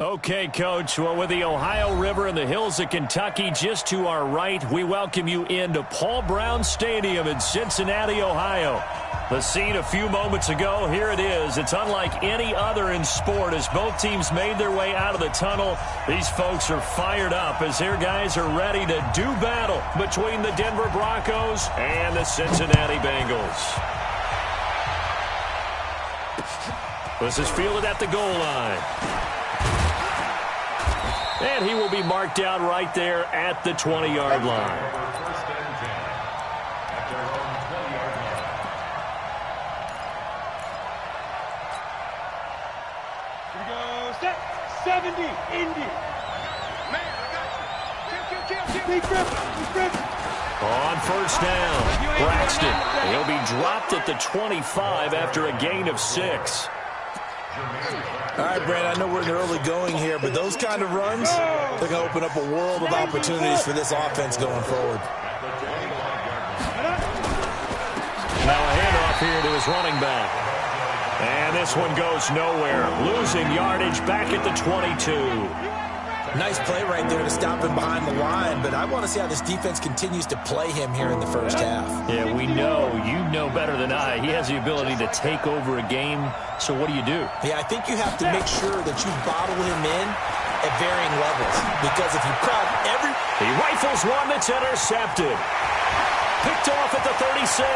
Okay, Coach. Well, with the Ohio River and the hills of Kentucky just to our right, we welcome you into Paul Brown Stadium in Cincinnati, Ohio. The scene a few moments ago, here it is. It's unlike any other in sport as both teams made their way out of the tunnel. These folks are fired up as their guys are ready to do battle between the Denver Broncos and the Cincinnati Bengals. This is fielded at the goal line. And he will be marked down right there at the 20-yard line. Here we go. Set. 70. Indy. Man, I got you. Kill. On first down, Braxton. He'll be dropped at the 25 after a gain of 6. All right, Brad, I know we're in the early going here, but those kind of runs, they're going to open up a world of opportunities for this offense going forward. Now a handoff here to his running back. And this one goes nowhere. Losing yardage back at the 22. Nice play right there to stop him behind the line, but I want to see how this defense continues to play him here in the first half. Yeah, we know. You know better than I. He has the ability to take over a game, so what do you do? Yeah, I think you have to make sure that you bottle him in at varying levels, because if you crowd every... He rifles one that's intercepted. Picked off at the 36.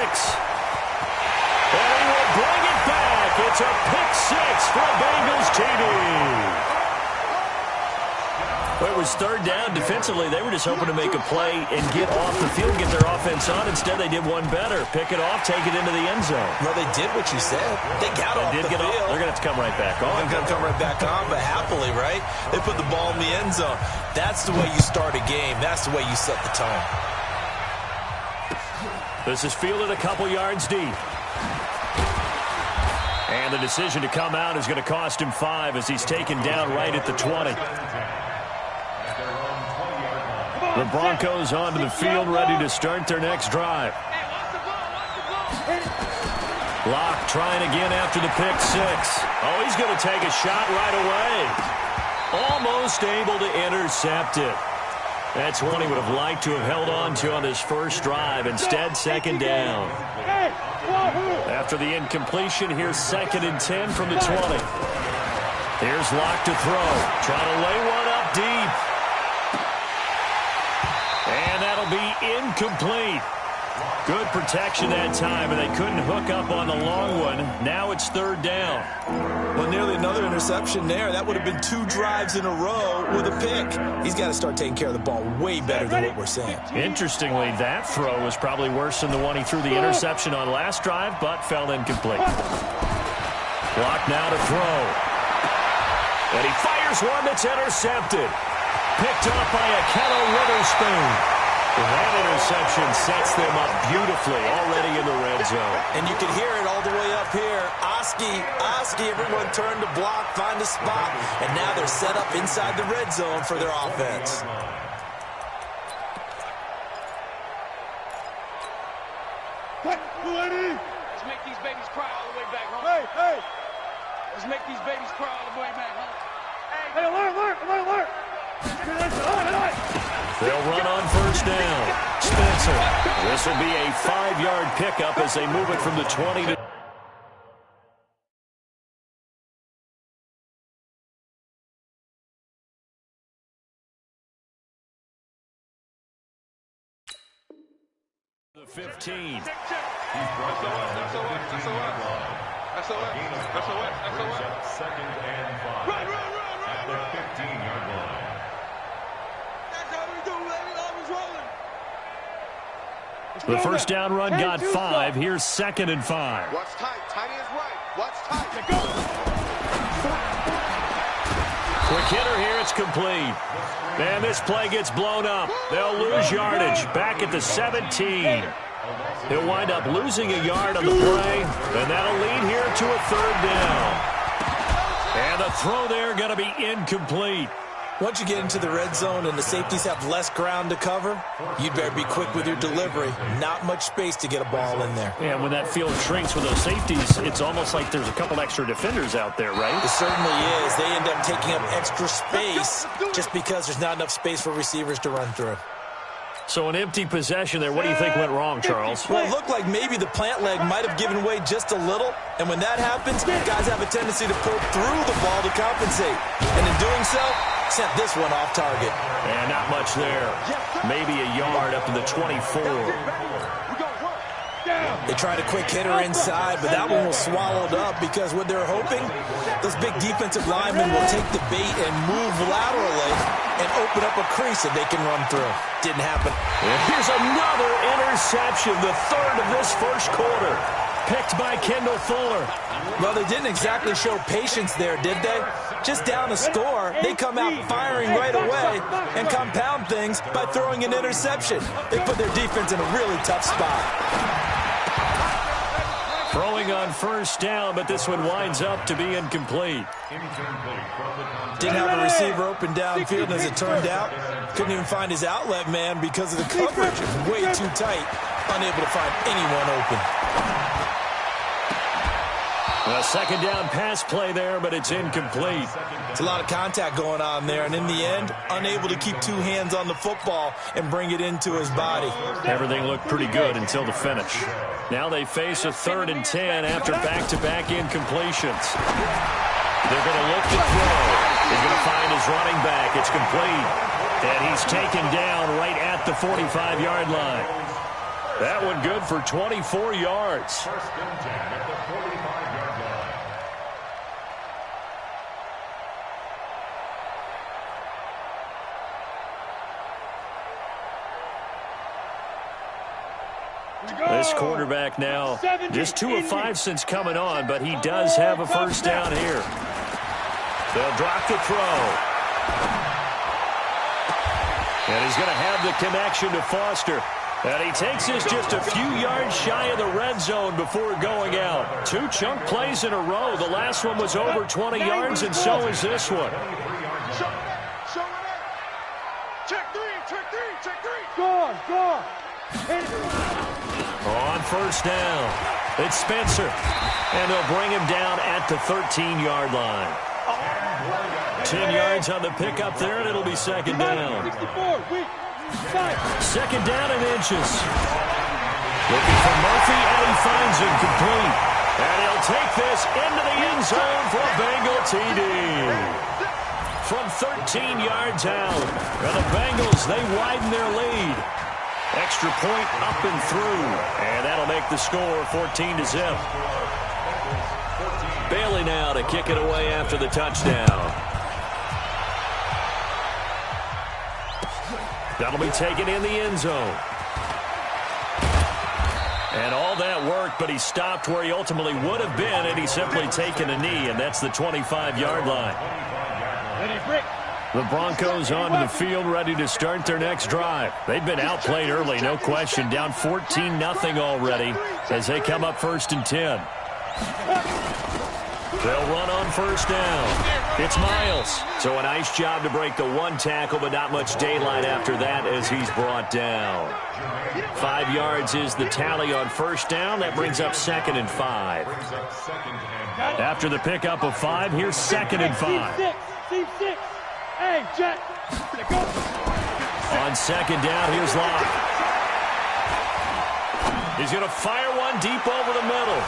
And he will bring it back. It's a pick 6 for Bengals TD. Well, it was third down. Defensively, they were just hoping to make a play and get off the field, get their offense on. Instead, they did one better. Pick it off, take it into the end zone. Well, they did what you said. They got off the field. They're going to have to come right back on. They're going to come right back on, but happily, right? They put the ball in the end zone. That's the way you start a game. That's the way you set the tone. This is fielded a couple yards deep. And the decision to come out is going to cost him 5 as he's taken down right at the 20. The Broncos onto the field, ready to start their next drive. Locke trying again after the pick 6. Oh, he's going to take a shot right away. Almost able to intercept it. That's one he would have liked to have held on to on his first drive. Instead, second down. After the incompletion, here's 2nd and 10 from the 20. Here's Locke to throw. Trying to lay one up deep. And that'll be incomplete. Good protection that time, and they couldn't hook up on the long one. Now it's 3rd down. Well, nearly another interception there. That would have been 2 drives in a row with a pick. He's got to start taking care of the ball way better than what we're seeing. Interestingly, that throw was probably worse than the one he threw the interception on last drive, but fell incomplete. Block now to throw. And he fires one that's intercepted. Picked off by Akello Witherspoon. That interception sets them up beautifully already in the red zone. And you can hear it all the way up here. Oski, everyone turned to block, find a spot, and now they're set up inside the red zone for their offense. Let's make these babies cry all the way back home. Hey! Let's make these babies cry all the way back home. Hey, alert! They'll run on first down. Spencer. This will be a 5-yard pickup as they move it from the 20 to... the 15. Second and 5. Run. At the 15-yard line. The first down run got 5. Here's 2nd and 5. Watch tight. Tiny is right. Watch tight. Go. Quick hitter here. It's complete. And this play gets blown up. They'll lose yardage. Back at the 17. He'll wind up losing a yard on the play. And that'll lead here to a 3rd down. And the throw there going to be incomplete. Once you get into the red zone and the safeties have less ground to cover, you'd better be quick with your delivery. Not much space to get a ball in there. Yeah, when that field shrinks with those safeties, it's almost like there's a couple extra defenders out there, right? It certainly is. They end up taking up extra space just because there's not enough space for receivers to run through. So an empty possession there. What do you think went wrong, Charles? Well, it looked like maybe the plant leg might have given way just a little. And when that happens, guys have a tendency to pull through the ball to compensate. And in doing so, sent this one off target. And not much there. Maybe a yard up to the 24. They tried a quick hitter inside, but that one was swallowed up because what they're hoping, those big defensive linemen will take the bait and move laterally and open up a crease that they can run through. Didn't happen. And here's another interception, the third of this first quarter. Picked by Kendall Fuller. Well, they didn't exactly show patience there, did they? Just down a score, they come out firing right away and compound things by throwing an interception. They put their defense in a really tough spot. Throwing on first down, but this one winds up to be incomplete. Didn't have a receiver open downfield, as it turned out. Couldn't even find his outlet man because of the coverage. It was way too tight. Unable to find anyone open. A second down pass play there, but it's incomplete. It's a lot of contact going on there, and in the end, unable to keep two hands on the football and bring it into his body. Everything looked pretty good until the finish. Now they face a 3rd and 10 after back-to-back incompletions. They're going to look to throw. He's going to find his running back. It's complete. And he's taken down right at the 45-yard line. That one good for 24 yards. First and 10 at the 45-yard line. This quarterback now just 2 of 5 since coming on, but he does have a first down here. They'll drop the throw. And he's going to have the connection to Foster. And he takes this just a few yards shy of the red zone before going out. 2 chunk plays in a row. The last one was over 20 yards, and so is this one. Check three. Go. On first down, it's Spencer. And they'll bring him down at the 13-yard line. 10 yards on the pickup there, and it'll be second down. 64, Second down and inches. Looking for Murphy, and he finds him complete. And he'll take this into the end zone for a Bengal TD. From 13 yards out. And the Bengals, they widen their lead. Extra point up and through. And that'll make the score 14-0. Bailey now to kick it away after the touchdown. That'll be taken in the end zone. And all that worked, but he stopped where he ultimately would have been, and he's simply taken a knee, and that's the 25-yard line. The Broncos onto the field, ready to start their next drive. They've been outplayed early, no question. Down 14-0 already as they come up 1st and 10. They'll run on first down. It's Miles. So a nice job to break the 1 tackle, but not much daylight after that as he's brought down. 5 yards is the tally on first down. That brings up 2nd and 5. After the pickup of 5, here's 2nd and 5. C6. Hey, Jet. On second down, here's Locke. He's going to fire one deep over the middle.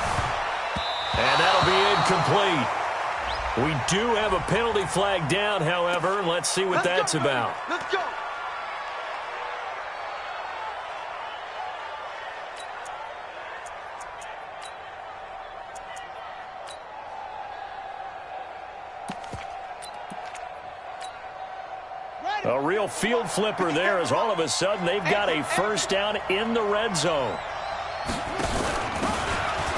And that'll be incomplete. We do have a penalty flag down, however. Let's see what that's about. Let's go. A real field flipper there as all of a sudden they've got a first down in the red zone.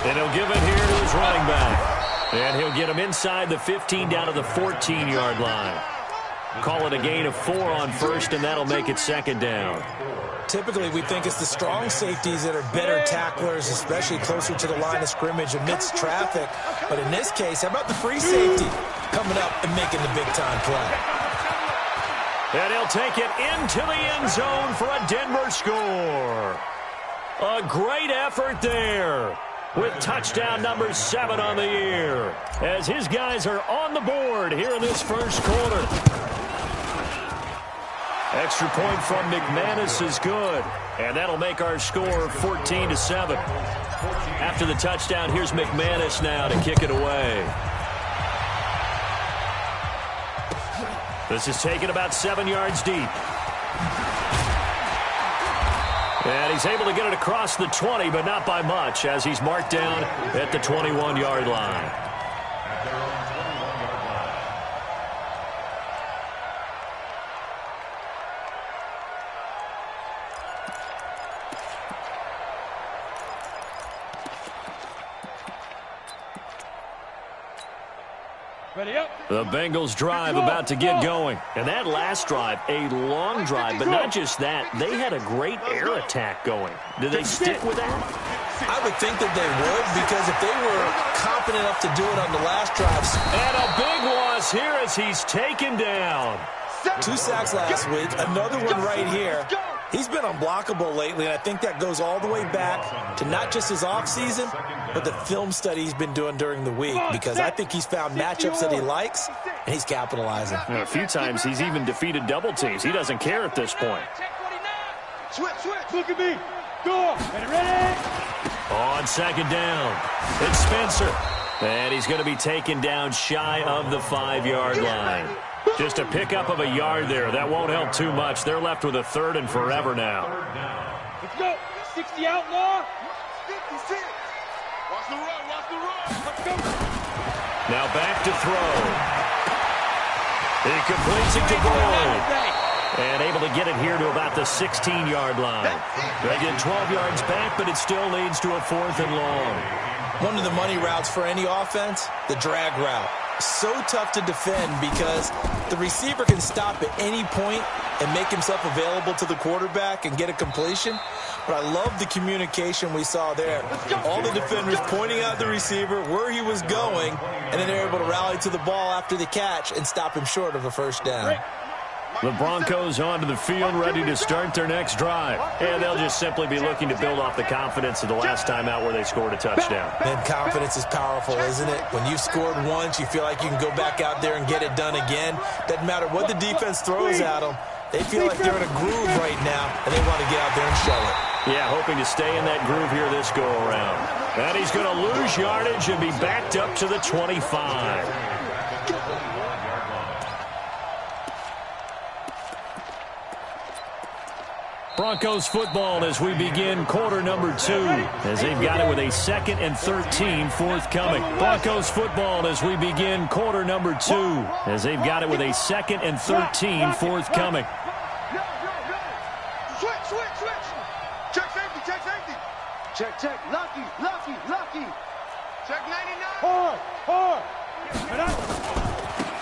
And he'll give it here to his running back. And he'll get him inside the 15 down to the 14-yard line. Call it a gain of 4 on first, and that'll make it 2nd down. Typically, we think it's the strong safeties that are better tacklers, especially closer to the line of scrimmage amidst traffic. But in this case, how about the free safety coming up and making the big-time play? And he'll take it into the end zone for a Denver score. A great effort there with touchdown number 7 on the year as his guys are on the board here in this first quarter. Extra point from McManus is good, and that'll make our score 14-7. After the touchdown, here's McManus now to kick it away. This is taken about 7 yards deep. And he's able to get it across the 20, but not by much, as he's marked down at the 21-yard line. The Bengals drive about to get going. And that last drive, a long drive, but not just that. They had a great air attack going. Do they stick with that? I would think that they would, because if they were confident enough to do it on the last drives. And a big loss here as he's taken down. 2 sacks last week, another one right here. He's been unblockable lately, and I think that goes all the way back to not just his offseason, but the film study he's been doing during the week, because I think he's found matchups that he likes, and he's capitalizing. A few times he's even defeated double teams. He doesn't care at this point. Switch, look at me. Go, ready? On second down, it's Spencer. And he's going to be taken down shy of the 5-yard line. Just a pickup of a yard there. That won't help too much. They're left with a 3rd and forever now. Let's go. 60 outlaw. 56. Watch the run. Let's go. Now back to throw. He completes it to Boyd. And able to get it here to about the 16-yard line. They get 12 yards back, but it still leads to a 4th and long. One of the money routes for any offense, the drag route. So tough to defend because the receiver can stop at any point and make himself available to the quarterback and get a completion. But I love the communication we saw there. All the defenders pointing out the receiver, where he was going, and then they're able to rally to the ball after the catch and stop him short of a first down. The Broncos onto the field, ready to start their next drive. And they'll just simply be looking to build off the confidence of the last time out where they scored a touchdown. And confidence is powerful, isn't it? When you've scored once, you feel like you can go back out there and get it done again. Doesn't matter what the defense throws at them. They feel like they're in a groove right now, and they want to get out there and show it. Yeah, hoping to stay in that groove here this go-around. And he's going to lose yardage and be backed up to the 25. Broncos football as we begin quarter number 2, as they've got it with a 2nd and 13 forthcoming. Broncos football as we begin quarter number 2, as they've got it with a 2nd and 13 forthcoming. Switch. Check safety. Check. Lucky. Check 99. Hard.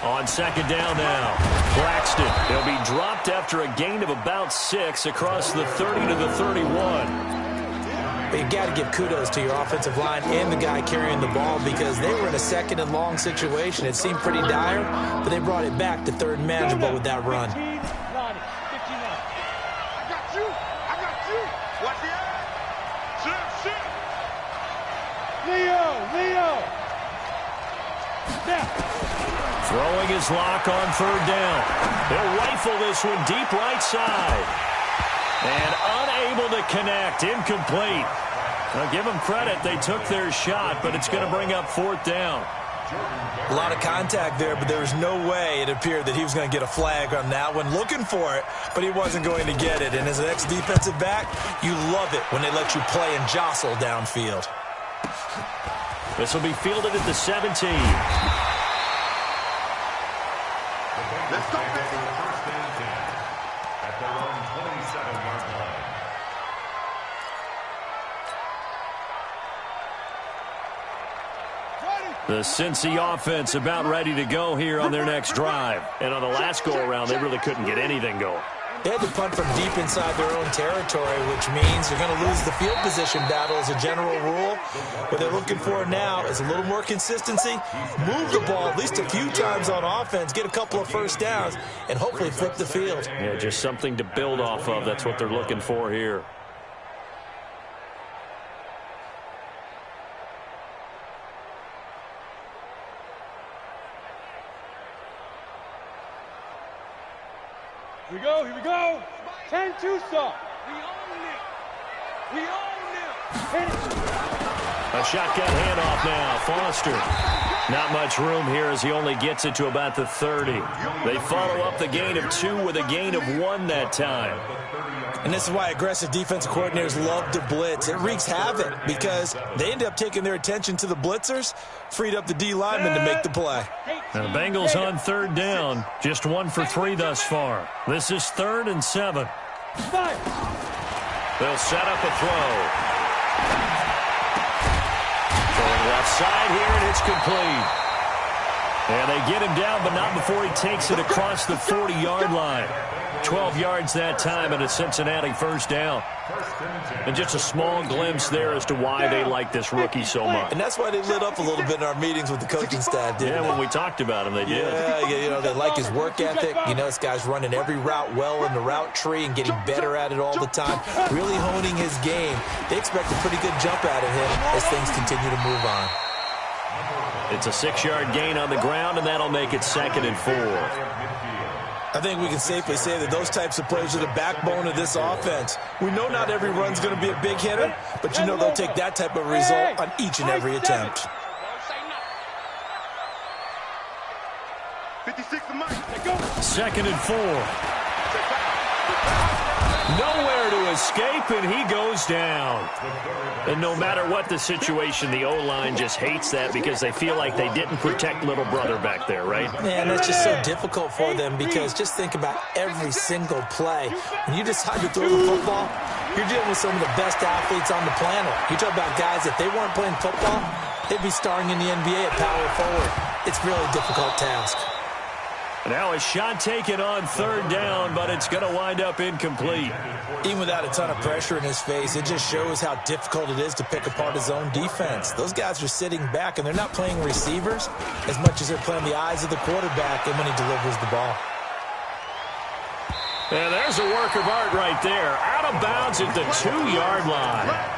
On second down now, Braxton. He'll be dropped after a gain of about 6 across the 30 to the 31. But you got to give kudos to your offensive line and the guy carrying the ball, because they were in a 2nd and long situation. It seemed pretty dire, but they brought it back to 3rd and manageable with that run. I got you. Watch the eye. Leo. Now. Throwing his lock on 3rd down. He'll rifle this one deep right side. And unable to connect. Incomplete. Now give them credit. They took their shot, but it's going to bring up 4th down. A lot of contact there, but there was no way it appeared that he was going to get a flag on that one. Looking for it, but he wasn't going to get it. And as an ex-defensive back, you love it when they let you play and jostle downfield. This will be fielded at the 17. Let's go, baby. First and 10 at their own 27-yard line. The Cincy offense about ready to go here on their next drive. And on the last go-around, they really couldn't get anything going. They had to punt from deep inside their own territory, which means you're going to lose the field position battle as a general rule. What they're looking for now is a little more consistency, move the ball at least a few times on offense, get a couple of first downs, and hopefully flip the field. Yeah, just something to build off of. That's what they're looking for here. Here we go, here we go. 10-2 stop. We own it. We own it. Hit it. A shotgun handoff now. Foster. Not much room here as he only gets it to about the 30. They follow up the gain of 2 with a gain of 1 that time. And this is why aggressive defensive coordinators love to blitz. It wreaks havoc because they end up taking their attention to the blitzers, freed up the D lineman to make the play. Now the Bengals on 3rd down. Just 1 for 3 thus far. This is 3rd and 7. They'll set up a throw. Throwing left side here, and it's complete. And they get him down, but not before he takes it across the 40-yard line. 12 yards that time, and a Cincinnati first down. And just a small glimpse there as to why they like this rookie so much. And that's why they lit up a little bit in our meetings with the coaching staff, didn't they? When we talked about him, they did. Yeah, you know, they like his work ethic. You know, this guy's running every route well in the route tree and getting better at it all the time, really honing his game. They expect a pretty good jump out of him as things continue to move on. It's a 6-yard gain on the ground, and that'll make it 2nd and 4. I think we can safely say that those types of plays are the backbone of this offense. We know not every run's going to be a big hitter, but you know they'll take that type of result on each and every attempt. 56 to Mike. 2nd and 4. Nowhere to escape, and he goes down. And no matter what the situation, the O-line just hates that because they feel like they didn't protect little brother back there, right? Man, that's just so difficult for them because just think about every single play. When you decide to throw the football, you're dealing with some of the best athletes on the planet. You talk about guys, if they weren't playing football, they'd be starring in the NBA at power forward. It's really a difficult task. Now a shot taken on 3rd down, but it's going to wind up incomplete. Even without a ton of pressure in his face, it just shows how difficult it is to pick apart his own defense. Those guys are sitting back, and they're not playing receivers as much as they're playing the eyes of the quarterback and when he delivers the ball. And there's a work of art right there. Out of bounds at the 2-yard line.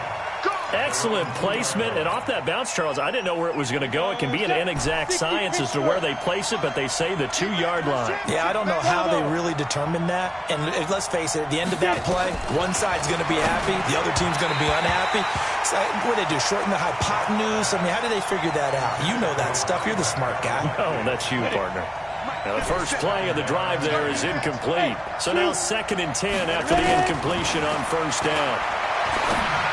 Excellent placement, and off that bounce, Charles, I didn't know where it was going to go. It can be an inexact science as to where they place it, but they say the 2-yard line. Yeah, I don't know how they really determined that. And let's face it, at the end of that play, one side's going to be happy, the other team's going to be unhappy. So what do they do, shorten the hypotenuse? I mean, how do they figure that out? You know that stuff. You're the smart guy. Oh, that's you, partner. Now, the first play of the drive there is incomplete. So now 2nd and 10 after the incompletion on 1st down.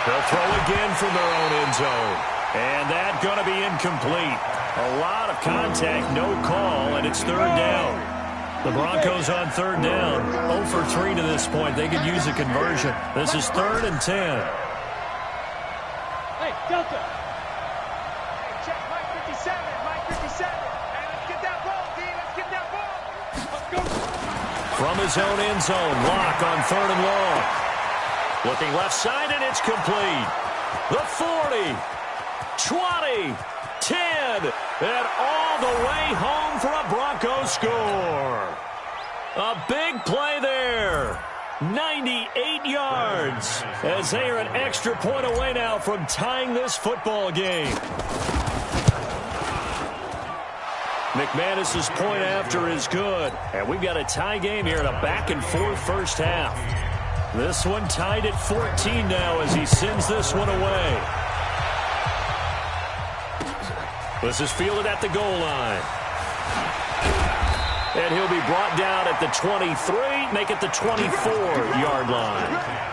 They'll throw again from their own end zone. And that's going to be incomplete. A lot of contact, no call, and it's 3rd down. The Broncos on 3rd down. 0 for 3 to this point. They could use a conversion. This is 3rd and 10. Hey, Delta. Hey, check Mike 57. Mike 57. Hey, let's get that ball, D. Let's get that ball. Let's go. From his own end zone, Lock on 3rd and long. Looking left side, and it's complete. The 40, 20, 10, and all the way home for a Broncos score. A big play there. 98 yards as they are an extra point away now from tying this football game. McManus's point after is good. And we've got a tie game here in a back-and-forth first half. This one tied at 14 now as he sends this one away. This is fielded at the goal line. And he'll be brought down at the 23, make it the 24-yard line.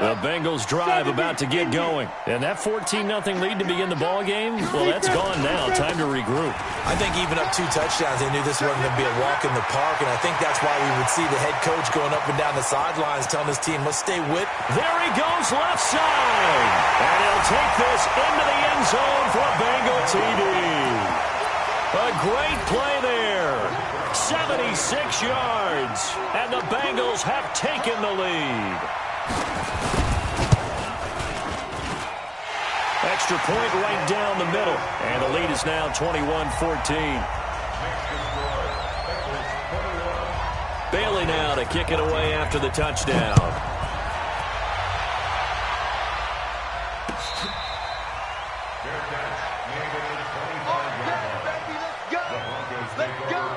The Bengals drive about to get going. And that 14-0 lead to begin the ball game, well, that's gone now. Time to regroup. I think even up 2 touchdowns, they knew this wasn't going to be a walk in the park, and I think that's why we would see the head coach going up and down the sidelines telling his team, let's stay with. There he goes left side. And he'll take this into the end zone for a Bengal TD. A great play there. 76 yards. And the Bengals have taken the lead. Extra point right down the middle. And the lead is now 21-14. Bailey now to kick it away after the touchdown.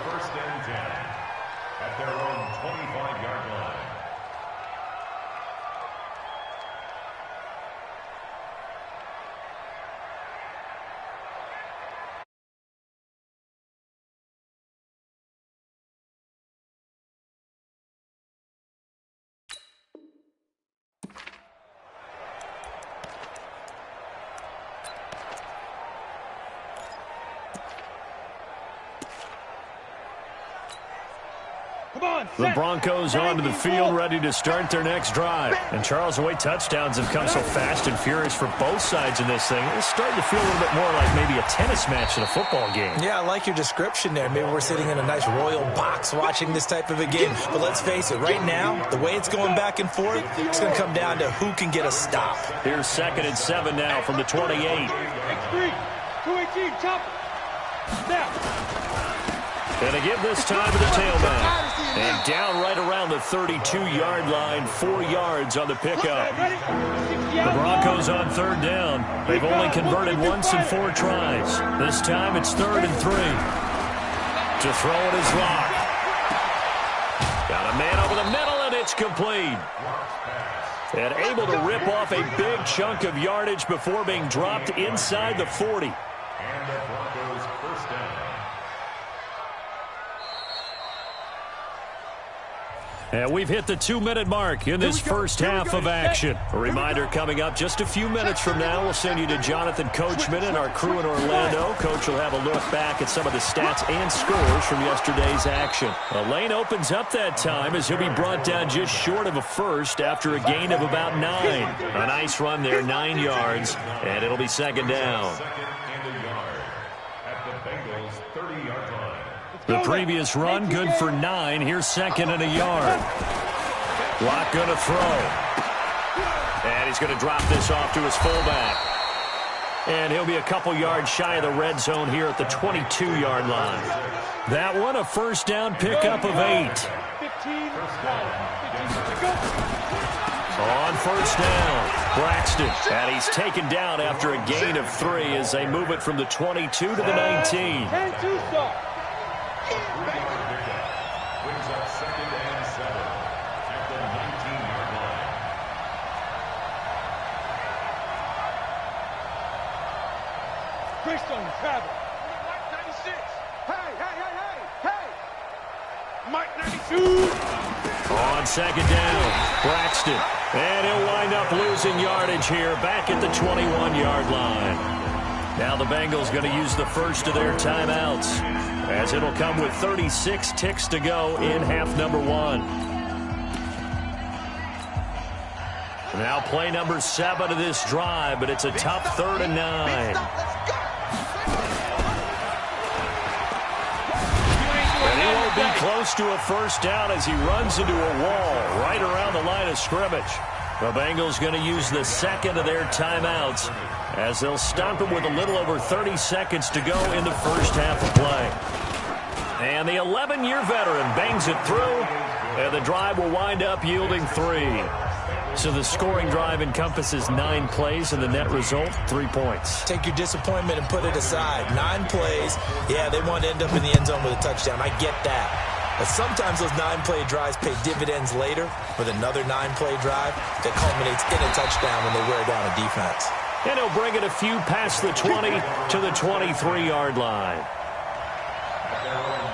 First and 10 at their own 25-yard line. The Broncos onto the field, ready to start their next drive. And Charles, the way touchdowns have come so fast and furious for both sides in this thing, it's starting to feel a little bit more like maybe a tennis match in a football game. Yeah, I like your description there. Maybe we're sitting in a nice royal box watching this type of a game. But let's face it, right now, the way it's going back and forth, it's going to come down to who can get a stop. Here's 2nd and 7 now from the 28. X3, 218, chop. Snap. Going to give this time to the tailback. And down right around the 32-yard line, 4 yards on the pickup. The Broncos on 3rd down. They've only converted once in 4 tries. This time it's 3rd and 3. To throw it is Locke. Got a man over the middle, and it's complete. And able to rip off a big chunk of yardage before being dropped inside the 40. And the Broncos first down. And we've hit the 2-minute mark in this first half of action. A reminder coming up just a few minutes from now, we'll send you to Jonathan Coachman and our crew in Orlando. Coach will have a look back at some of the stats and scores from yesterday's action. A lane opens up that time as he'll be brought down just short of a first after a gain of about 9. A nice run there, 9 yards, and it'll be 2nd down. 2nd and a yard at the Bengals' 30-yard line. The previous run, good for 9. Here's 2nd and a yard. Locke going to throw. And he's going to drop this off to his fullback. And he'll be a couple yards shy of the red zone here at the 22-yard line. That one, a first down pickup of 8. 15, On first down, Braxton. And he's taken down after a gain of 3 as they move it from the 22 to the 19. 10-2 stop. Brings up 2nd and 7 at the 19-yard line. Christian travel. Mike 96. Hey. Mike 92. On 2nd down, Braxton. And he'll wind up losing yardage here back at the 21-yard line. Now the Bengals going to use the first of their timeouts, as it'll come with 36 ticks to go in half number 1. Now play number 7 of this drive, but it's a tough 3rd and 9. And he won't be close to a first down as he runs into a wall right around the line of scrimmage. The Bengals going to use the 2nd of their timeouts, as they'll stop him with a little over 30 seconds to go in the first half of play. And the 11-year veteran bangs it through, and the drive will wind up yielding 3. So the scoring drive encompasses 9 plays, and the net result, 3 points. Take your disappointment and put it aside. 9 plays. Yeah, they want to end up in the end zone with a touchdown. I get that. But sometimes those 9-play drives pay dividends later with another 9-play drive that culminates in a touchdown when they wear down a defense. And he'll bring it a few past the 20 to the 23-yard line. At their own 23-yard line.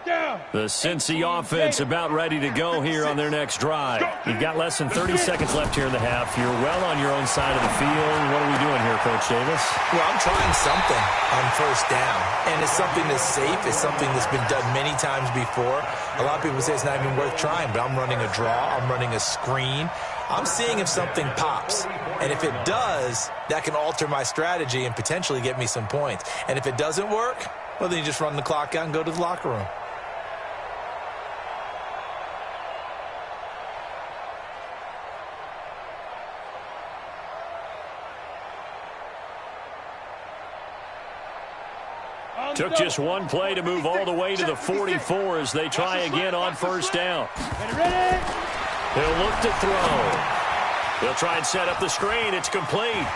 The Cincy offense about ready to go here on their next drive. You've got less than 30 seconds left here in the half. You're well on your own side of the field. What are we doing here, Coach Davis? Well, I'm trying something on first down, and it's something that's safe. It's something that's been done many times before. A lot of people say it's not even worth trying, but I'm running a draw. I'm running a screen. I'm seeing if something pops, and if it does, that can alter my strategy and potentially get me some points. And if it doesn't work, well, then you just run the clock out and go to the locker room. Took just one play to move all the way to the 44 as they try again on first down. He'll look to throw. He'll try and set up the screen. It's complete.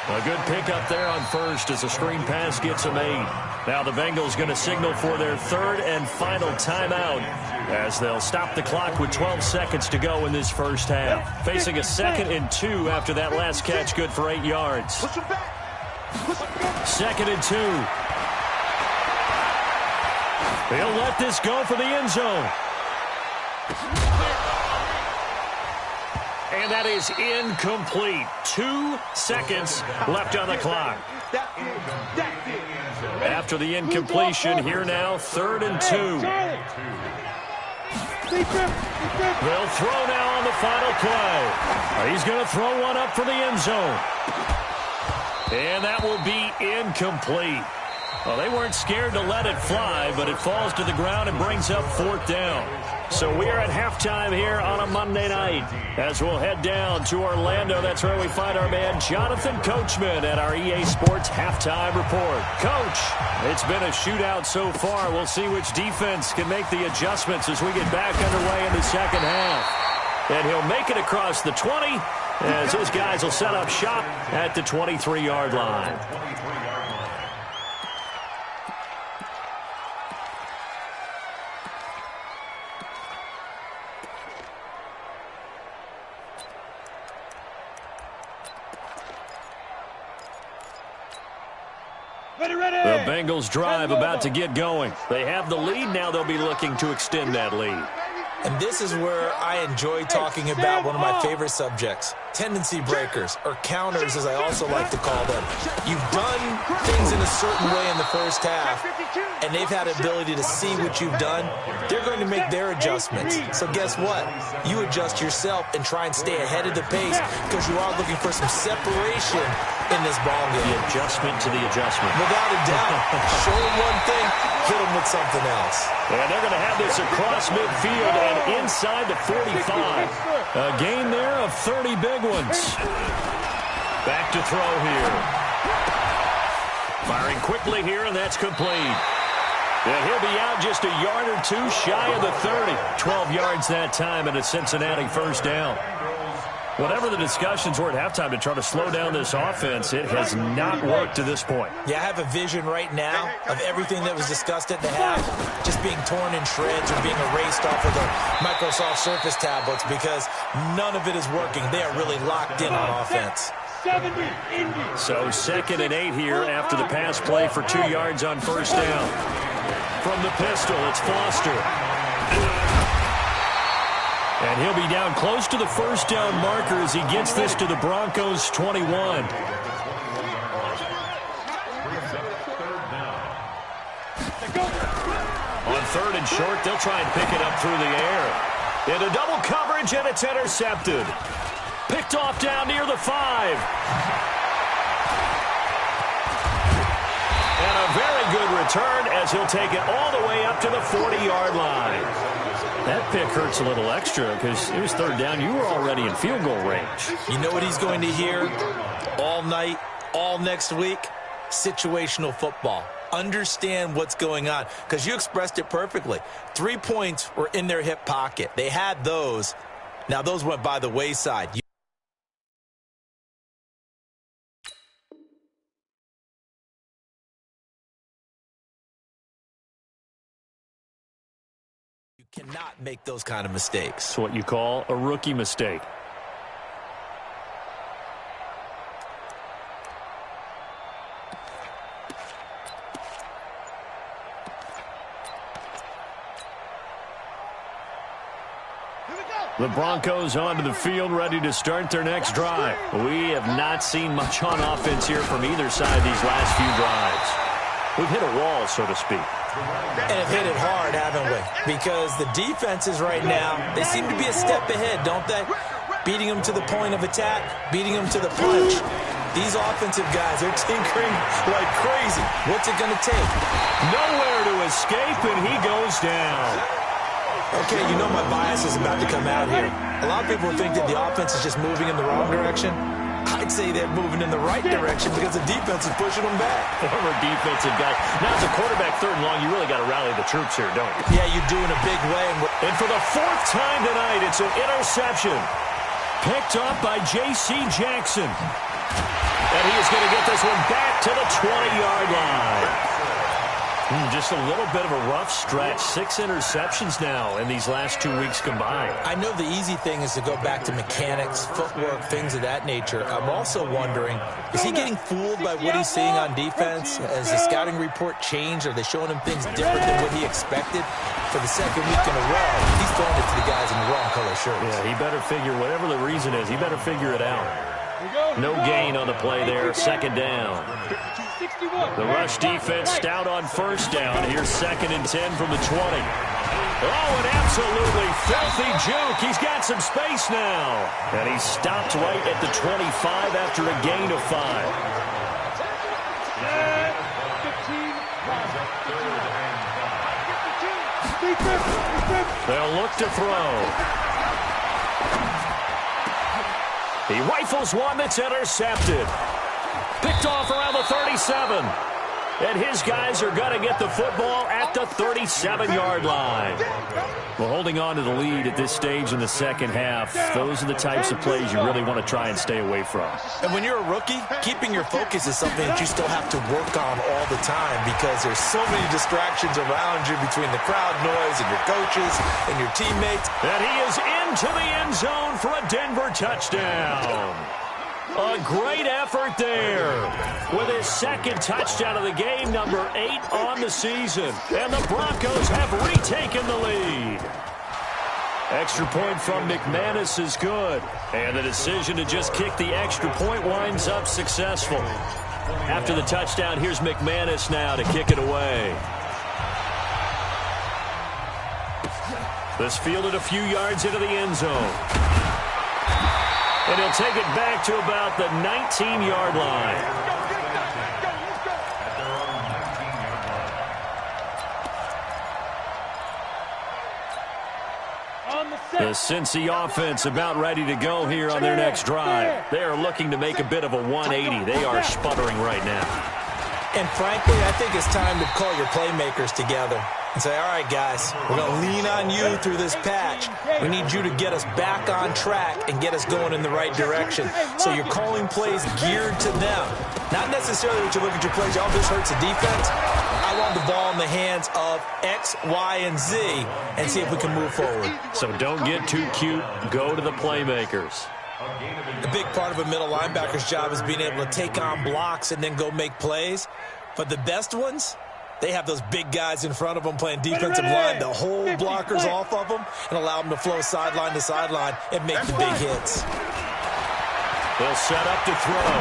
A good pickup there on first as a screen pass gets a made. Now the Bengals going to signal for their third and final timeout as they'll stop the clock with 12 seconds to go in this first half. Facing a 2nd and 2 after that last catch, good for 8 yards. 2nd and 2. He'll let this go for the end zone. And that is incomplete. 2 seconds left on the clock. After the incompletion, here now, 3rd and 2. They'll throw now on the final play. He's going to throw one up for the end zone. And that will be incomplete. Well, they weren't scared to let it fly, but it falls to the ground and brings up 4th down. So we are at halftime here on a Monday night as we'll head down to Orlando. That's where we find our man Jonathan Coachman at our EA Sports Halftime Report. Coach, it's been a shootout so far. We'll see which defense can make the adjustments as we get back underway in the second half. And he'll make it across the 20 as his guys will set up shop at the 23-yard line. The Bengals drive about to get going. They have the lead. Now they'll be looking to extend that lead. And this is where I enjoy talking about one of my favorite subjects, tendency breakers, or counters as I also like to call them. You've done things in a certain way in the first half, and they've had the ability to see what you've done. They're going to make their adjustments. So guess what? You adjust yourself and try and stay ahead of the pace because you are looking for some separation in this ball game. The adjustment to the adjustment. Without a doubt. Show them one thing, hit them with something else. And they're going to have this across midfield and inside the 45. A gain there of 30 big ones. Back to throw here. Firing quickly here, and that's complete. And he'll be out just a yard or two shy of the 30. 12 yards that time and a Cincinnati first down. Whatever the discussions were at halftime to try to slow down this offense, it has not worked to this point. Yeah, I have a vision right now of everything that was discussed at the half just being torn in shreds or being erased off of the Microsoft Surface tablets because none of it is working. They are really locked in on offense. So 2nd and 8 here after the pass play for 2 yards on first down. From the pistol, it's Foster. And he'll be down close to the first down marker as he gets this to the Broncos' 21. On 3rd and short, they'll try and pick it up through the air. Into double coverage, and it's intercepted. Picked off down near the 5. And a very good return as he'll take it all the way up to the 40-yard line. That pick hurts a little extra because it was 3rd down. You were already in field goal range. You know what he's going to hear all night, all next week? Situational football. Understand what's going on because you expressed it perfectly. 3 points were in their hip pocket. They had those. Now those went by the wayside. Cannot make those kind of mistakes. It's what you call a rookie mistake. The Broncos onto the field, ready to start their next drive. We have not seen much on offense here from either side these last few drives. We've hit a wall, so to speak. And have hit it hard, haven't we? Because the defenses right now, they seem to be a step ahead, don't they? Beating them to the point of attack, beating them to the punch. These offensive guys are tinkering like crazy. What's it going to take? Nowhere to escape, and he goes down. Okay, you know my bias is about to come out here. A lot of people think that the offense is just moving in the wrong direction. I'd say they're moving in the right direction because the defense is pushing them back. Former defensive guy. Now, as a quarterback, 3rd and long, you really got to rally the troops here, don't you? Yeah, you do in a big way. And for the 4th time tonight, it's an interception. Picked up by J.C. Jackson. And he is going to get this one back to the 20-yard line. Just a little bit of a rough stretch. 6 interceptions now in these last 2 weeks combined. I know the easy thing is to go back to mechanics, footwork, things of that nature. I'm also wondering, is he getting fooled by what he's seeing on defense? Has the scouting report changed? Are they showing him things different than what he expected? For the 2nd week in a row, he's throwing it to the guys in the wrong color shirts. Yeah, he better figure, whatever the reason is, he better figure it out. No gain on the play there, 2nd down. The rush defense stout on 1st down. Here's 2nd and 10 from the 20. Oh, an absolutely filthy juke. He's got some space now. And he stopped right at the 25 after a gain of 5. They'll look to throw. He rifles one that's intercepted. Picked off around the 37. And his guys are going to get the football at the 37-yard line. Well, holding on to the lead at this stage in the 2nd half, those are the types of plays you really want to try and stay away from. And when you're a rookie, keeping your focus is something that you still have to work on all the time because there's so many distractions around you between the crowd noise and your coaches and your teammates. And he is into the end zone for a Denver touchdown. A great effort there with his 2nd touchdown of the game, number 8 on the season. And the Broncos have retaken the lead. Extra point from McManus is good. And the decision to just kick the extra point winds up successful. After the touchdown, here's McManus now to kick it away. This fielded a few yards into the end zone. And he'll take it back to about the 19-yard line. The Cincy offense about ready to go here on their next drive. They are looking to make a bit of a 180. They are sputtering right now. And frankly, I think it's time to call your playmakers together and say, all right, guys, we're going to lean on you through this patch. We need you to get us back on track and get us going in the right direction. So you're calling plays geared to them. Not necessarily that you look at your plays, oh, this hurts the defense. I want the ball in the hands of X, Y, and Z and see if we can move forward. So don't get too cute. Go to the playmakers. A big part of a middle linebacker's job is being able to take on blocks and then go make plays. But the best ones, they have those big guys in front of them playing defensive line to hold blockers off of them and allow them to flow sideline to sideline and make the big hits. They'll set up to throw.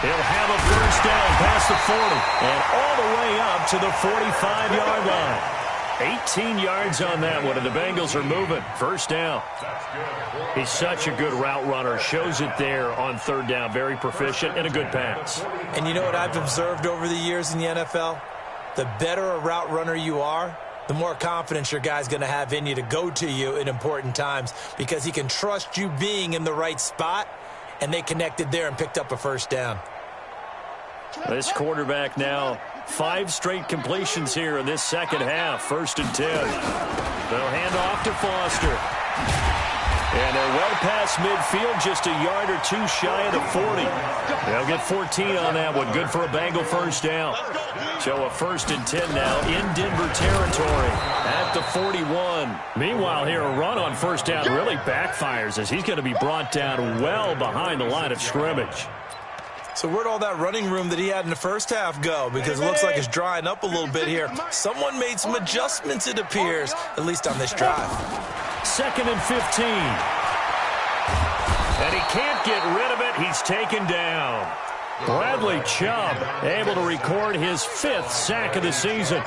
He'll have a first down past the 40 and all the way up to the 45-yard line. 18 yards on that one, and the Bengals are moving. First down. He's such a good route runner. Shows it there on 3rd down. Very proficient and a good pass. And you know what I've observed over the years in the NFL? The better a route runner you are, the more confidence your guy's going to have in you to go to you in important times because he can trust you being in the right spot, and they connected there and picked up a first down. This quarterback now 5 straight completions here in this 2nd half. 1st and 10. They'll hand off to Foster. And they're well past midfield, just a yard or two shy of the 40. They'll get 14 on that one. Good for a Bengal first down. So a 1st and 10 now in Denver territory at the 41. Meanwhile, here a run on 1st down really backfires as he's going to be brought down well behind the line of scrimmage. So where'd all that running room that he had in the first half go? Because it looks like it's drying up a little bit here. Someone made some adjustments, it appears, at least on this drive. 2nd and 15. And he can't get rid of it. He's taken down. Bradley Chubb able to record his 5th sack of the season.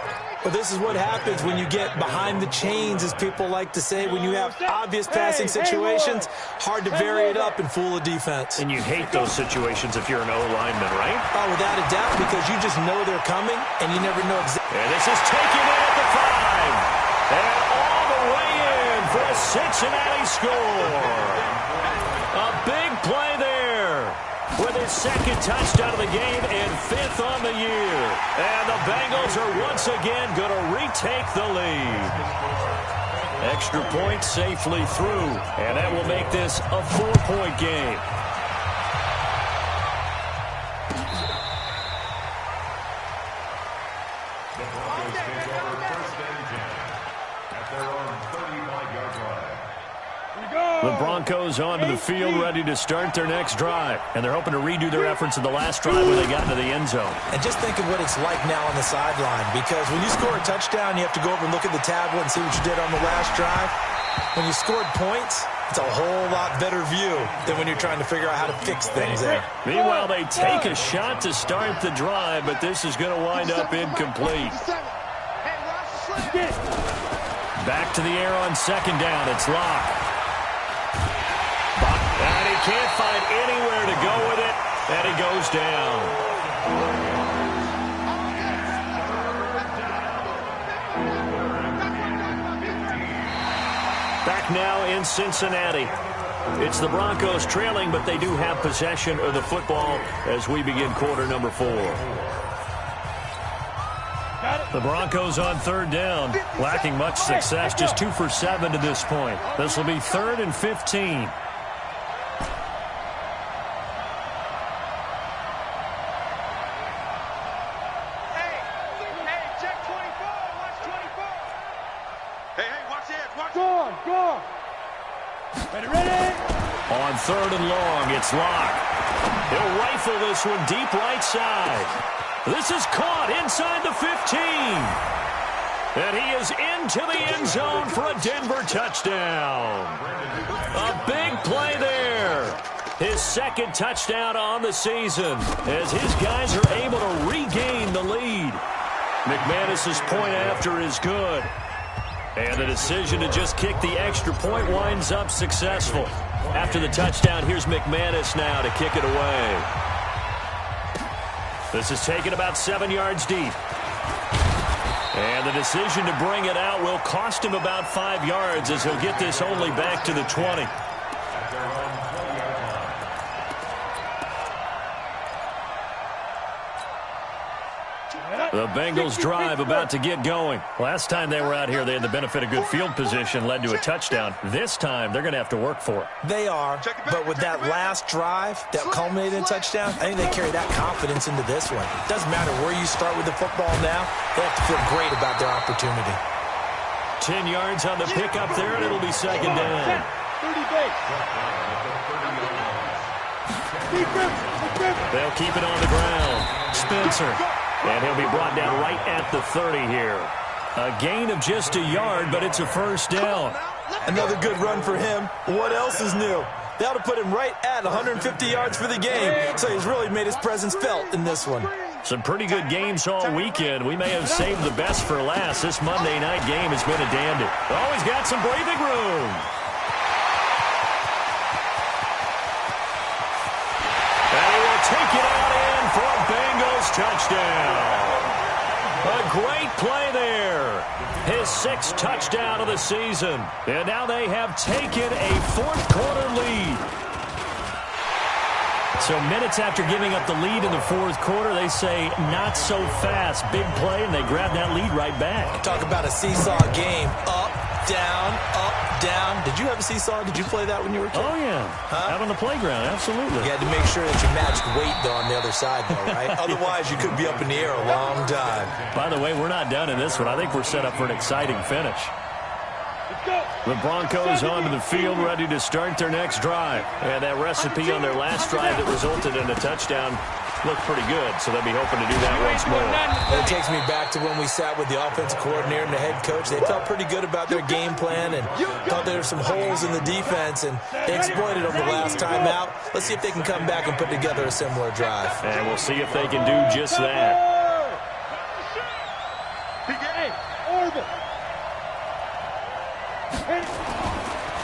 Well, this is what happens when you get behind the chains, as people like to say. When you have obvious passing situations, hard to vary it up and fool a defense. And you hate those situations if you're an O-lineman, right? Oh, without a doubt, because you just know they're coming, and you never know exactly. And this is taken in at the 5. And all the way in for a Cincinnati score. A big play there with his 2nd touchdown of the game and 5th on the year. And the Bengals are once again going to retake the lead. Extra point safely through, and that will make this a 4-point game. The Broncos take over 1st and 10 at their own 35-yard line. The Broncos onto the field, ready to start their next drive. And they're hoping to redo their efforts in the last drive when they got into the end zone. And just think of what it's like now on the sideline, because when you score a touchdown, you have to go over and look at the tablet and see what you did on the last drive. When you scored points, it's a whole lot better view than when you're trying to figure out how to fix things there. Meanwhile, they take a shot to start the drive, but this is going to wind up incomplete. Back to the air on 2nd down. It's Locke. And he can't find anywhere to go with it, and he goes down. Back now in Cincinnati. It's the Broncos trailing, but they do have possession of the football as we begin quarter number 4. The Broncos on 3rd down, lacking much success, just 2 for 7 to this point. This will be 3rd and 15. On 3rd and long, it's Locke. He'll rifle this one deep right side. This is caught inside the 15. And he is into the end zone for a Denver touchdown. A big play there. His 2nd touchdown on the season as his guys are able to regain the lead. McManus's point after is good. And the decision to just kick the extra point winds up successful. After the touchdown, here's McManus now to kick it away. This is taken about 7 yards deep. And the decision to bring it out will cost him about 5 yards as he'll get this only back to the 20. The Bengals drive about to get going. Last time they were out here, they had the benefit of good field position, led to a touchdown. This time, they're going to have to work for it. They are, but with that last drive that culminated in a touchdown, I think they carry that confidence into this one. It doesn't matter where you start with the football now. They have to feel great about their opportunity. 10 yards on the pickup there, and it'll be 2nd down. They'll keep it on the ground. Spencer. And he'll be brought down right at the 30 here. A gain of just a yard, but it's a 1st down. Another good run for him. What else is new? That'll put him right at 150 yards for the game, so he's really made his presence felt in this one. Some pretty good games all weekend. We may have saved the best for last. This Monday night game has been a dandy. Always got some breathing room. And he will take it out in for a Bengals touchdown. A great play there. His 6th touchdown of the season. And now they have taken a 4th-quarter lead. So minutes after giving up the lead in the 4th quarter, they say not so fast. Big play, and they grab that lead right back. Talk about a seesaw game. Up, down, up, down. Did you have a seesaw? Did you play that when you were a kid? Oh, yeah. Out on the playground, absolutely. You had to make sure that you matched weight, though, on the other side, though, right? Otherwise, you could be up in the air a long time. By the way, we're not done in this one. I think we're set up for an exciting finish. The Broncos onto the field, ready to start their next drive. And that recipe on their last drive that resulted in a touchdown looked pretty good, so they'll be hoping to do that once more. It takes me back to when we sat with the offensive coordinator and the head coach. They felt pretty good about their game plan and thought there were some holes in the defense, and they exploited them the last time out. Let's see if they can come back and put together a similar drive. And we'll see if they can do just that.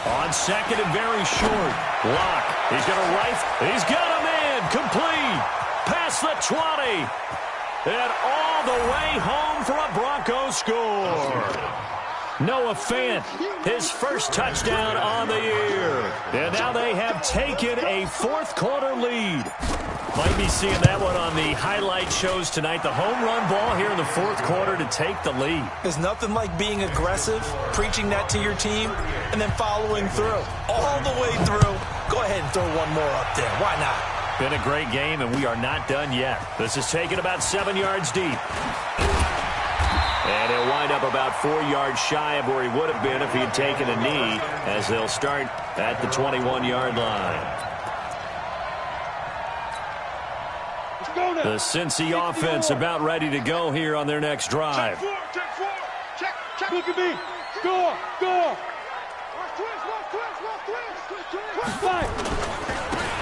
On second and very short. Lock. He's going to rifle. He's got him in. Complete. Past the 20. And all the way home for a Broncos score. Noah Fant, his first touchdown on the year. And now they have taken a fourth-quarter lead. Might be seeing that one on the highlight shows tonight. The home run ball here in the fourth quarter to take the lead. There's nothing like being aggressive, preaching that to your team, and then following through. All the way through. Go ahead and throw one more up there. Why not? Been a great game, and we are not done yet. This is taken about 7 yards deep. And he'll wind up about 4 yards shy of where he would have been if he had taken a knee, as they'll start at the 21-yard line. The Cincy offense about ready to go here on their next drive. Check four. Check. Look at me. Score.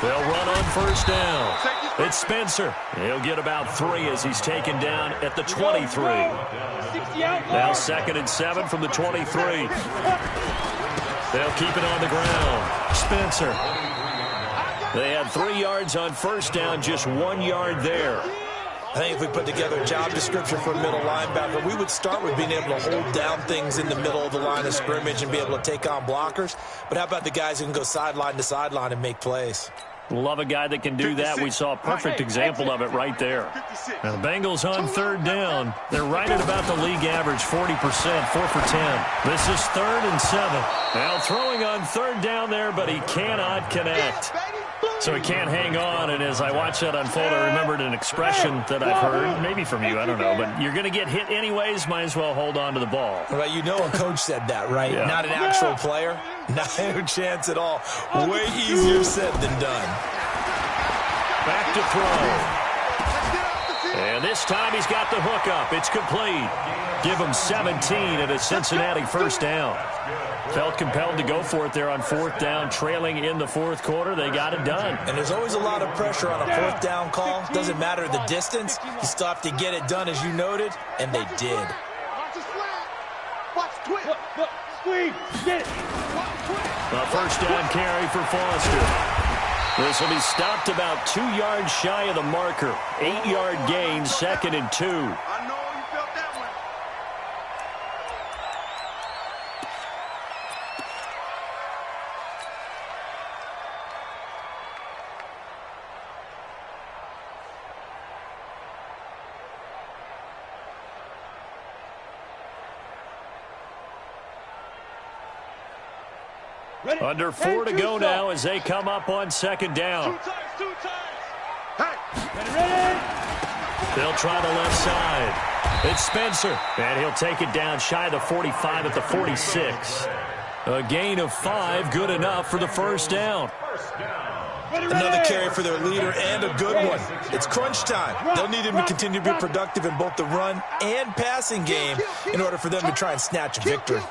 They'll run on first down. It's Spencer. He'll get about 3 as he's taken down at the 23. Now 2nd and 7 from the 23. They'll keep it on the ground. Spencer. They had 3 yards on first down, just 1 yard there. I think if we put together a job description for a middle linebacker, we would start with being able to hold down things in the middle of the line of scrimmage and be able to take on blockers. But how about the guys who can go sideline to sideline and make plays? Love a guy that can do that. We saw a perfect example of it right there. Now the Bengals on third down. They're right at about the league average, 40%, 4 for 10. This is 3rd and 7. Now throwing on third down there, but he cannot connect. So he can't hang on, and as I watch that unfold, I remembered an expression that I've heard, maybe from you, I don't know, but you're going to get hit anyways, might as well hold on to the ball. Well, you know a coach said that, right? Yeah. Not an actual player? No chance at all. Way easier said than done. Back to throw. And this time he's got the hook up. It's complete. Give him 17 and a Cincinnati first down. Felt compelled to go for it there on fourth down, trailing in the fourth quarter. They got it done. And there's always a lot of pressure on a fourth down call. Doesn't matter the distance. You still have to get it done, as you noted, and they did. Watch the slant. Watch twist. Squeeze. Get it. A first down carry for Foster. This will be stopped about 2 yards shy of the marker. 8-yard gain, 2nd and 2. I know you felt that one. Under 4 to go now as they come up on second down. Two times. Hey. They'll try the left side. It's Spencer, and he'll take it down shy of the 45 at the 46. A gain of 5, good enough for the first down. Another carry for their leader and a good one. It's crunch time. They'll need him to continue to be productive in both the run and passing game in order for them to try and snatch a victory.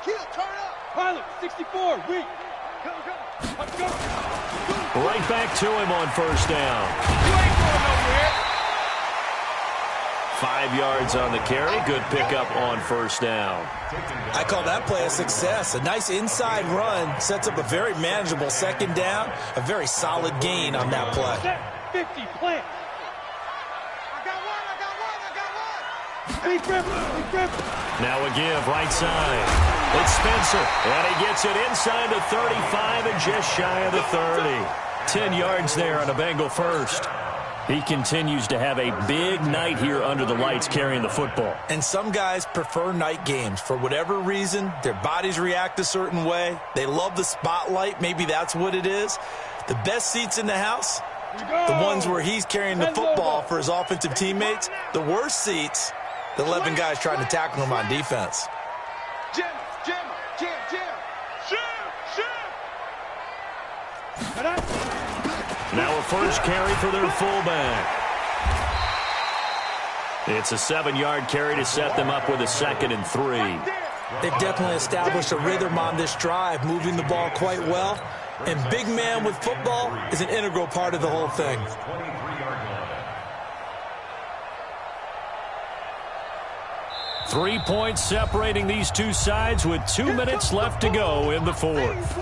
Pilot, 64, weak. Right back to him on first down. You ain't going nowhere. 5 yards on the carry. Good pickup on first down. I call that play a success. A nice inside run sets up a very manageable second down. A very solid gain on that play. 50, plant. I got one. Big grip. Now a give right side. It's Spencer, and he gets it inside the 35 and just shy of the 30. 10 yards there on a Bengal first. He continues to have a big night here under the lights carrying the football. And some guys prefer night games. For whatever reason, their bodies react a certain way. They love the spotlight. Maybe that's what it is. The best seats in the house, the ones where he's carrying the football for his offensive teammates. The worst seats, the 11 guys trying to tackle him on defense. Jam. Now a first carry for their fullback. It's a 7-yard carry to set them up with a 2nd and 3. They've definitely established a rhythm on this drive, moving the ball quite well. And big man with football is an integral part of the whole thing. 3 points separating these two sides with 2 minutes left to go in the fourth.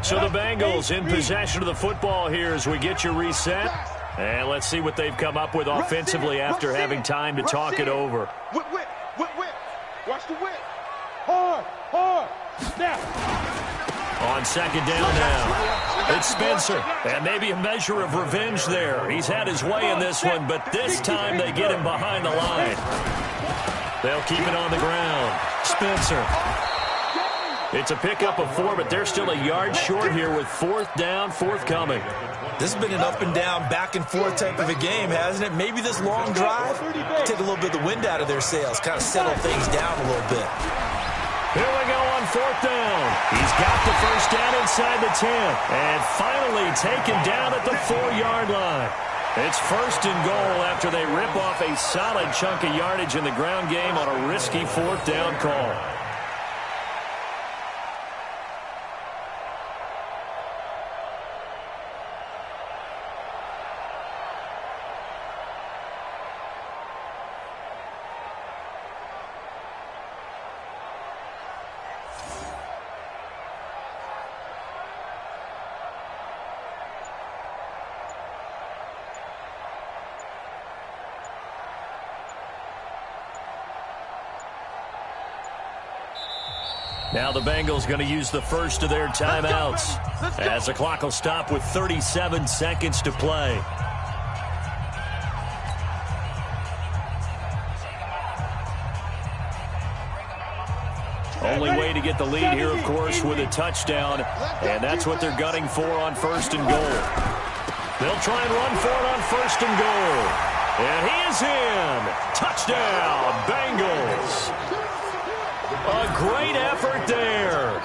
So the Bengals in possession of the football here as we get you reset. And let's see what they've come up with offensively after having time to talk it over. Whip. Watch the whip. Hard. Snap. On 2nd down now, it's Spencer. And maybe a measure of revenge there. He's had his way in this one, but this time they get him behind the line. They'll keep it on the ground. Spencer. It's a pickup of 4, but they're still a yard short here with 4th down, forthcoming. This has been an up and down, back and forth type of a game, hasn't it? Maybe this long drive take a little bit of the wind out of their sails, kind of settle things down a little bit. Here we go on 4th down. He's got the first down inside the 10, and finally taken down at the 4-yard line. It's 1st and goal after they rip off a solid chunk of yardage in the ground game on a risky 4th down call. Now the Bengals going to use the first of their timeouts as the clock will stop with 37 seconds to play. Only way to get the lead here, of course, with a touchdown, and that's what they're gunning for on 1st and goal. They'll try and run for it on 1st and goal. And he is in. Touchdown, Bengals. A great effort there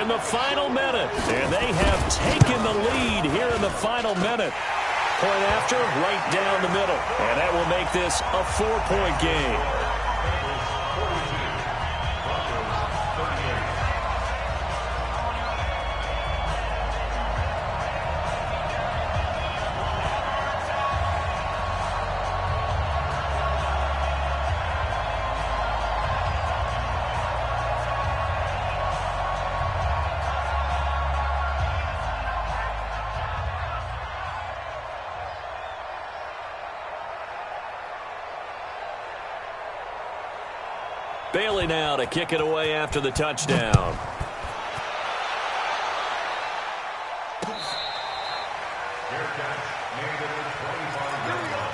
in the final minute. And they have taken the lead here in the final minute. Point after, right down the middle. And that will make this a 4-point game. Bailey now to kick it away after the touchdown. Fair catch made at the 25-yard line.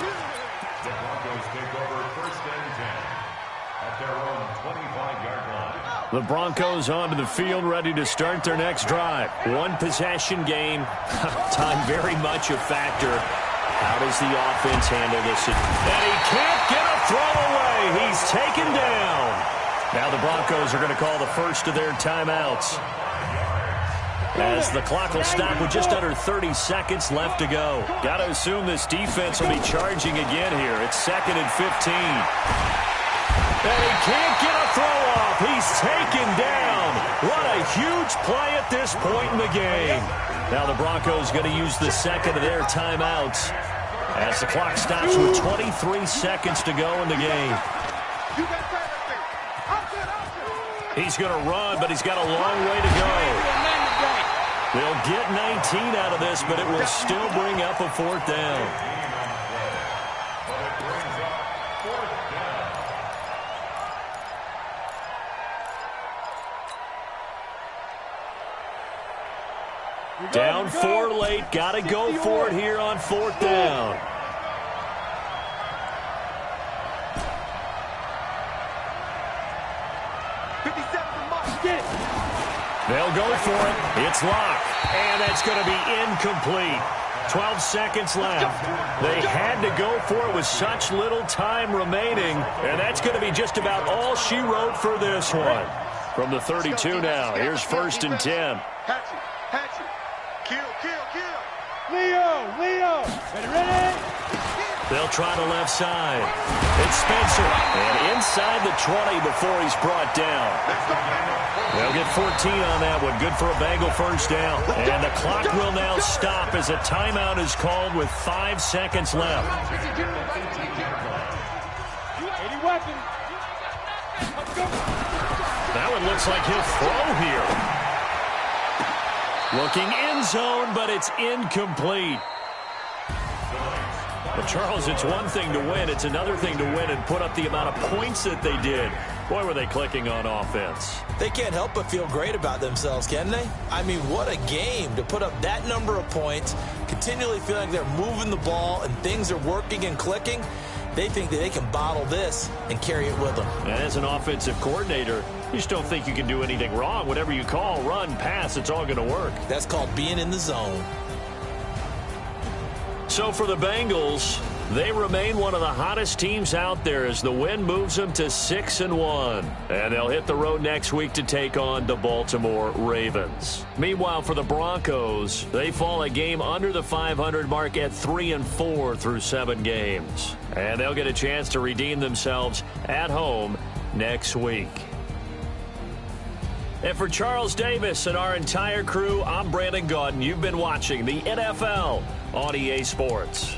The Broncos take over 1st and 10 at their own 25-yard line. The Broncos onto the field, ready to start their next drive. One possession game. Time very much a factor. How does the offense handle this? And he can't get a throw away. He's taken down. Now the Broncos are going to call the first of their timeouts, as the clock will stop with just under 30 seconds left to go. Got to assume this defense will be charging again here. It's 2nd and 15. And he can't get a throw off. He's taken down. What a huge play at this point in the game. Now the Broncos going to use the 2nd of their timeouts as the clock stops with 23 seconds to go in the game. He's going to run, but he's got a long way to go. They'll get 19 out of this, but it will still bring up a 4th down. Down 4 late. Got to go for it here on 4th down. They'll go for it. It's locked. And that's going to be incomplete. 12 seconds left. They had to go for it with such little time remaining. And that's going to be just about all she wrote for this one. From the 32 now, here's 1st and 10. Hatchet. Kill. Leo. Ready? They'll try the left side. It's Spencer. And inside the 20 before he's brought down. They'll get 14 on that one. Good for a Bengal first down. And the clock will now stop as a timeout is called with 5 seconds left. That one looks like he'll throw here. Looking end zone, but it's incomplete. Well, Charles, it's one thing to win. It's another thing to win and put up the amount of points that they did. Boy, were they clicking on offense. They can't help but feel great about themselves, can they? I mean, what a game to put up that number of points, continually feeling like they're moving the ball and things are working and clicking. They think that they can bottle this and carry it with them. And as an offensive coordinator, you just don't think you can do anything wrong. Whatever you call, run, pass, it's all going to work. That's called being in the zone. So for the Bengals, they remain one of the hottest teams out there as the win moves them to 6-1. And they'll hit the road next week to take on the Baltimore Ravens. Meanwhile, for the Broncos, they fall a game under the 500 mark at 3-4 through 7 games. And they'll get a chance to redeem themselves at home next week. And for Charles Davis and our entire crew, I'm Brandon Gaudin. You've been watching the NFL on EA Sports.